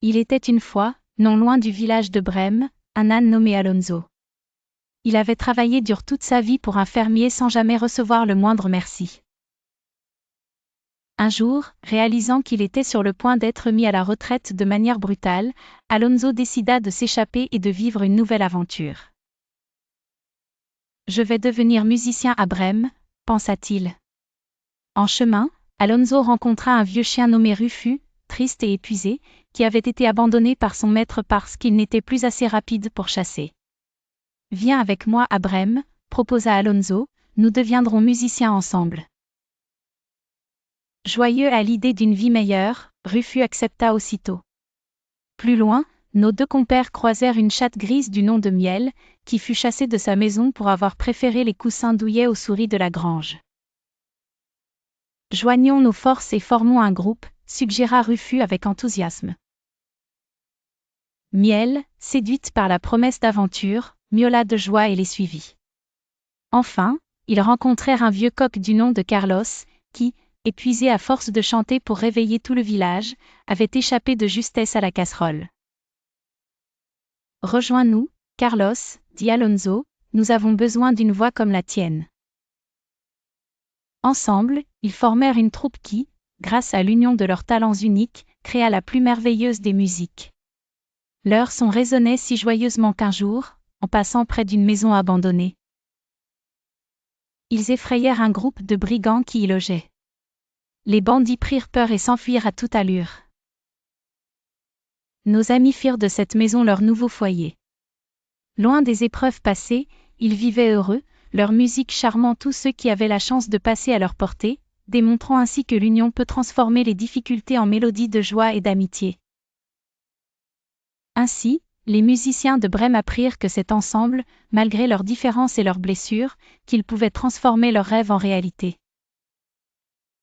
Il était une fois, non loin du village de Brême, un âne nommé Alonso. Il avait travaillé dur toute sa vie pour un fermier sans jamais recevoir le moindre merci. Un jour, réalisant qu'il était sur le point d'être mis à la retraite de manière brutale, Alonso décida de s'échapper et de vivre une nouvelle aventure. « Je vais devenir musicien à Brême », pensa-t-il. En chemin, Alonso rencontra un vieux chien nommé Rufus, triste et épuisé, qui avait été abandonné par son maître parce qu'il n'était plus assez rapide pour chasser. « Viens avec moi à Brême », proposa Alonso, « nous deviendrons musiciens ensemble. » Joyeux à l'idée d'une vie meilleure, Rufus accepta aussitôt. Plus loin, nos deux compères croisèrent une chatte grise du nom de Miel, qui fut chassée de sa maison pour avoir préféré les coussins douillets aux souris de la grange. « Joignons nos forces et formons un groupe », suggéra Rufus avec enthousiasme. Miel, séduite par la promesse d'aventure, miaula de joie et les suivit. Enfin, ils rencontrèrent un vieux coq du nom de Carlos, qui, épuisé à force de chanter pour réveiller tout le village, avait échappé de justesse à la casserole. « Rejoins-nous, Carlos, » dit Alonso, « nous avons besoin d'une voix comme la tienne. » Ensemble, ils formèrent une troupe qui, grâce à l'union de leurs talents uniques, créa la plus merveilleuse des musiques. Leur son résonnait si joyeusement qu'un jour, en passant près d'une maison abandonnée, ils effrayèrent un groupe de brigands qui y logeaient. Les bandits prirent peur et s'enfuirent à toute allure. Nos amis firent de cette maison leur nouveau foyer. Loin des épreuves passées, ils vivaient heureux, leur musique charmant tous ceux qui avaient la chance de passer à leur portée, démontrant ainsi que l'union peut transformer les difficultés en mélodies de joie et d'amitié. Ainsi, les musiciens de Brême apprirent que c'est ensemble, malgré leurs différences et leurs blessures, qu'ils pouvaient transformer leurs rêves en réalité.